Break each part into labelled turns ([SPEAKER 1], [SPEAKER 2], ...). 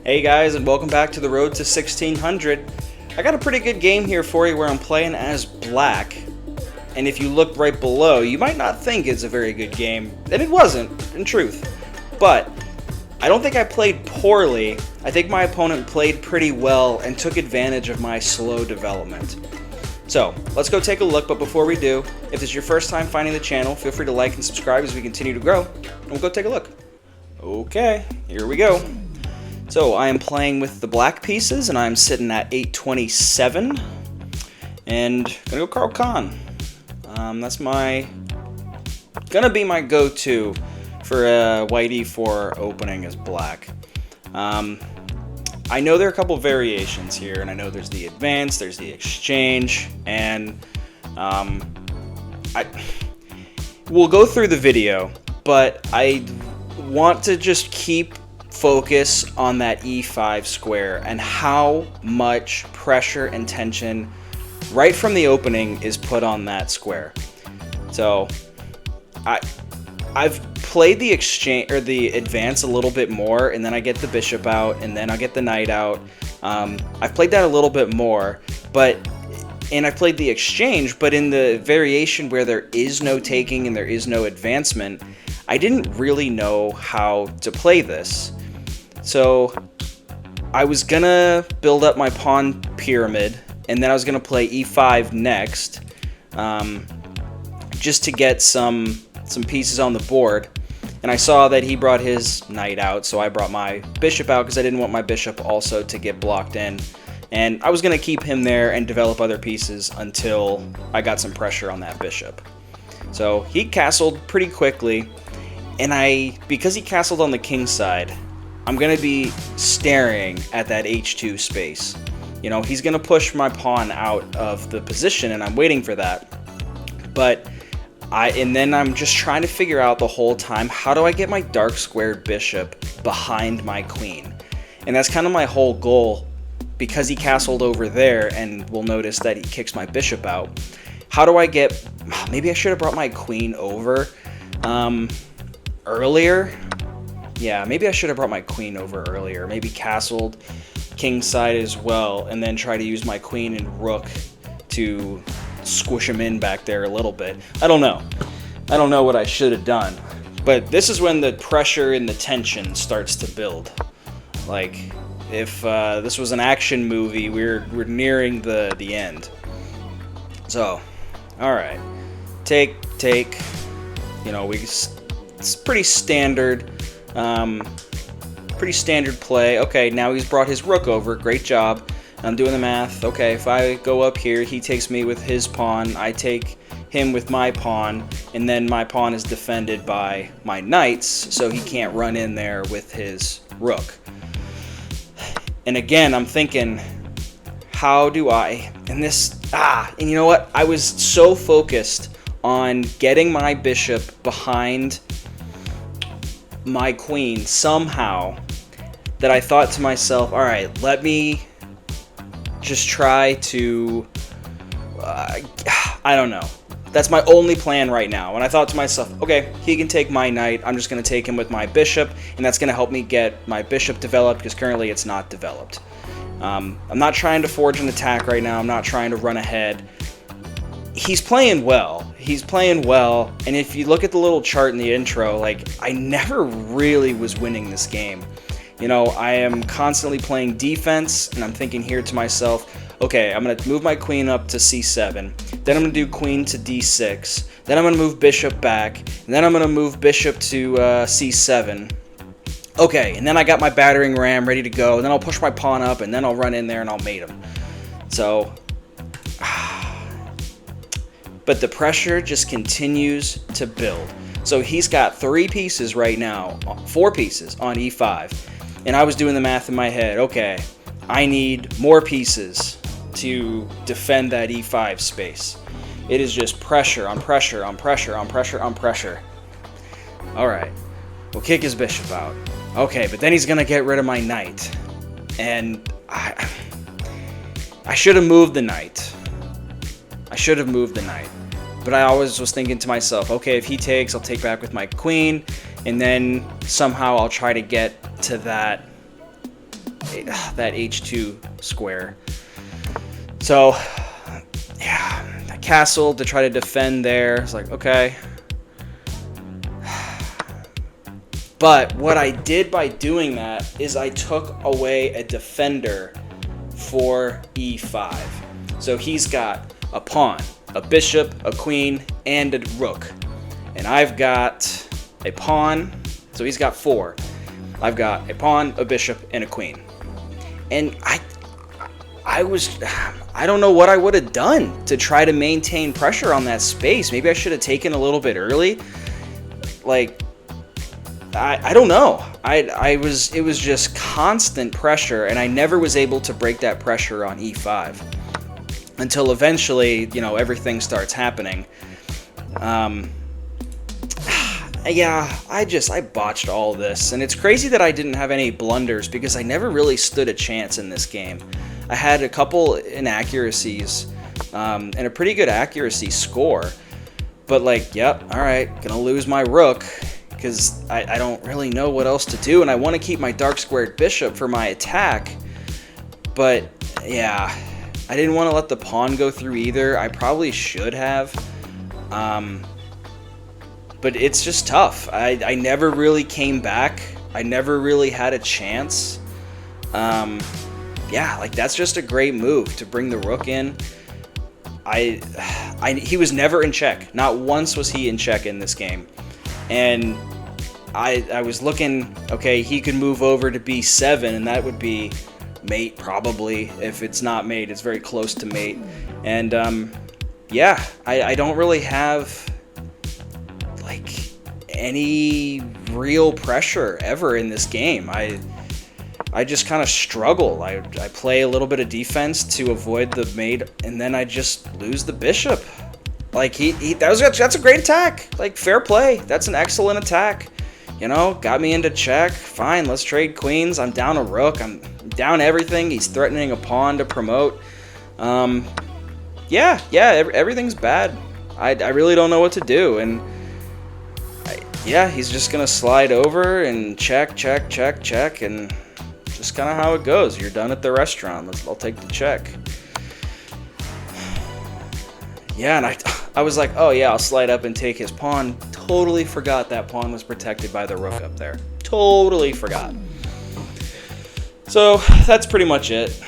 [SPEAKER 1] Hey guys, and welcome back to the road to 1600. I got a pretty good game here for you where I'm playing as black. And if you look right below, you might not think it's a very good game. And it wasn't, in truth. But I don't think I played poorly. I think my opponent played pretty well and took advantage of my slow development. So, let's go take a look, but before we do, if this is your first time finding the channel, feel free to like and subscribe as we continue to grow, and we'll go take a look. Okay, here we go. So, I am playing with the black pieces, and I'm sitting at 827, and gonna go Carl Khan. That's gonna be my go-to for a white e4 opening as black. I know there are a couple variations here, and I know there's the advance, there's the exchange, and we'll go through the video, but I want to just keep focus on that e5 square and how much pressure and tension right from the opening is put on that square. So I've played the exchange or the advance a little bit more, and then I get the bishop out, and then I get the knight out. I've played that a little bit more, and I played the exchange, but in the variation where there is no taking and there is no advancement, I didn't really know how to play this. So I was gonna build up my pawn pyramid, and then I was gonna play e5 next, just to get some pieces on the board. And I saw that he brought his knight out, so I brought my bishop out because I didn't want my bishop also to get blocked in. And I was going to keep him there and develop other pieces until I got some pressure on that bishop. So he castled pretty quickly, and because he castled on the king side, I'm going to be staring at that h2 space. You know, he's going to push my pawn out of the position, and I'm waiting for that. And then I'm just trying to figure out the whole time, how do I get my dark squared bishop behind my queen? And that's kind of my whole goal, because he castled over there, and we'll notice that he kicks my bishop out. How do I get, maybe I should have brought my queen over earlier. Yeah, maybe I should have brought my queen over earlier. Maybe castled king side as well, and then try to use my queen and rook to squish him in back there a little bit. I don't know what I should have done, but this is when the pressure and the tension starts to build. Like, if this was an action movie, we're nearing the end. So, all right, take. You know, it's pretty standard play. Okay, now he's brought his rook over. Great job. I'm doing the math. Okay, if I go up here, he takes me with his pawn, I take him with my pawn, and then my pawn is defended by my knights, so he can't run in there with his rook. And again, I'm thinking, how do I, and you know what? I was so focused on getting my bishop behind my queen somehow that I thought to myself, all right, let me just try to, I don't know. That's my only plan right now. And I thought to myself, okay, he can take my knight. I'm just going to take him with my bishop, and that's going to help me get my bishop developed, because currently it's not developed. I'm not trying to forge an attack right now. I'm not trying to run ahead. He's playing well. And if you look at the little chart in the intro, like, I never really was winning this game. You know, I am constantly playing defense, and I'm thinking here to myself, okay, I'm going to move my queen up to c7, then I'm going to do queen to d6, then I'm going to move bishop back, and then I'm going to move bishop to c7. Okay, and then I got my battering ram ready to go, and then I'll push my pawn up, and then I'll run in there and I'll mate him. So, but the pressure just continues to build. So he's got 4 pieces on e5. And I was doing the math in my head. Okay, I need more pieces to defend that e5 space. It is just pressure on pressure on pressure on pressure on pressure. All right, we'll kick his bishop out. Okay, but then he's gonna get rid of my knight, and I should have moved the knight. But I always was thinking to myself, okay, if he takes, I'll take back with my queen, and then somehow I'll try to get to that that H2 square. So, yeah, I castled to try to defend there. It's like, okay. But what I did by doing that is I took away a defender for E5. So he's got a pawn, a bishop, a queen, and a rook. And I've got a pawn, so he's got 4. I've got a pawn, a bishop, and a queen. And I don't know what I would have done to try to maintain pressure on that space. Maybe I should have taken a little bit early. Like, I don't know. It was just constant pressure, and I never was able to break that pressure on E5 until eventually, everything starts happening. Yeah, I botched all this, and it's crazy that I didn't have any blunders because I never really stood a chance in this game. I had a couple inaccuracies and a pretty good accuracy score, but yep, all right, gonna lose my rook because I don't really know what else to do, and I want to keep my dark squared bishop for my attack, but yeah, I didn't want to let the pawn go through either. I probably should have. But it's just tough. I never really came back. I never really had a chance. Yeah, that's just a great move to bring the rook in. He was never in check. Not once was he in check in this game. And I was looking, okay, he could move over to B7, and that would be mate probably. If it's not mate, it's very close to mate. And yeah, I don't really have any real pressure ever in this game. I just kind of struggle. I play a little bit of defense to avoid the mate, and then I just lose the bishop. That's a great attack. Fair play. That's an excellent attack. Got me into check. Fine, let's trade queens. I'm down a rook. I'm down everything. He's threatening a pawn to promote. Yeah, everything's bad. I really don't know what to do, and yeah, he's just gonna slide over and check, and just kind of how it goes. You're done at the restaurant. I'll take the check. Yeah, and I was like, oh yeah, I'll slide up and take his pawn. Totally forgot that pawn was protected by the rook up there. Totally forgot. So that's pretty much it.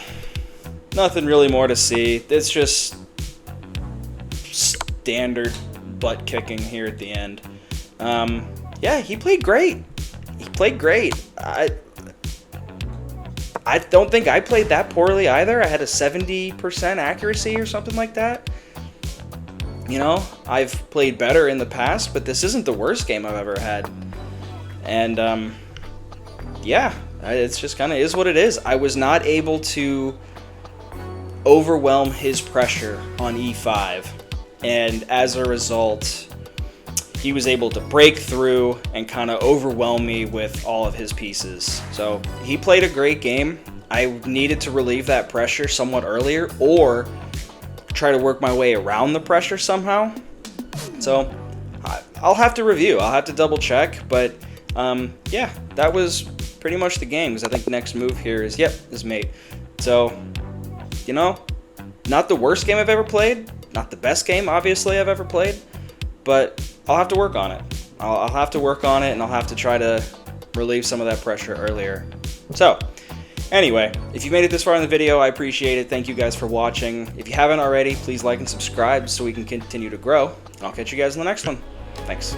[SPEAKER 1] Nothing really more to see. It's just standard butt kicking here at the end. Yeah, he played great. I don't think I played that poorly either. I had a 70% accuracy or something like that. I've played better in the past, but this isn't the worst game I've ever had. And yeah, it's just kind of is what it is. I was not able to overwhelm his pressure on E5, and as a result, he was able to break through and kind of overwhelm me with all of his pieces. So he played a great game. I needed to relieve that pressure somewhat earlier, or try to work my way around the pressure somehow. So I'll have to review. I'll have to double check. But yeah, that was pretty much the game, because I think the next move here is mate. So, not the worst game I've ever played. Not the best game, obviously, I've ever played. But I'll have to work on it. I'll have to work on it, and I'll have to try to relieve some of that pressure earlier. So, anyway, if you made it this far in the video, I appreciate it. Thank you guys for watching. If you haven't already, please like and subscribe so we can continue to grow. I'll catch you guys in the next one. Thanks.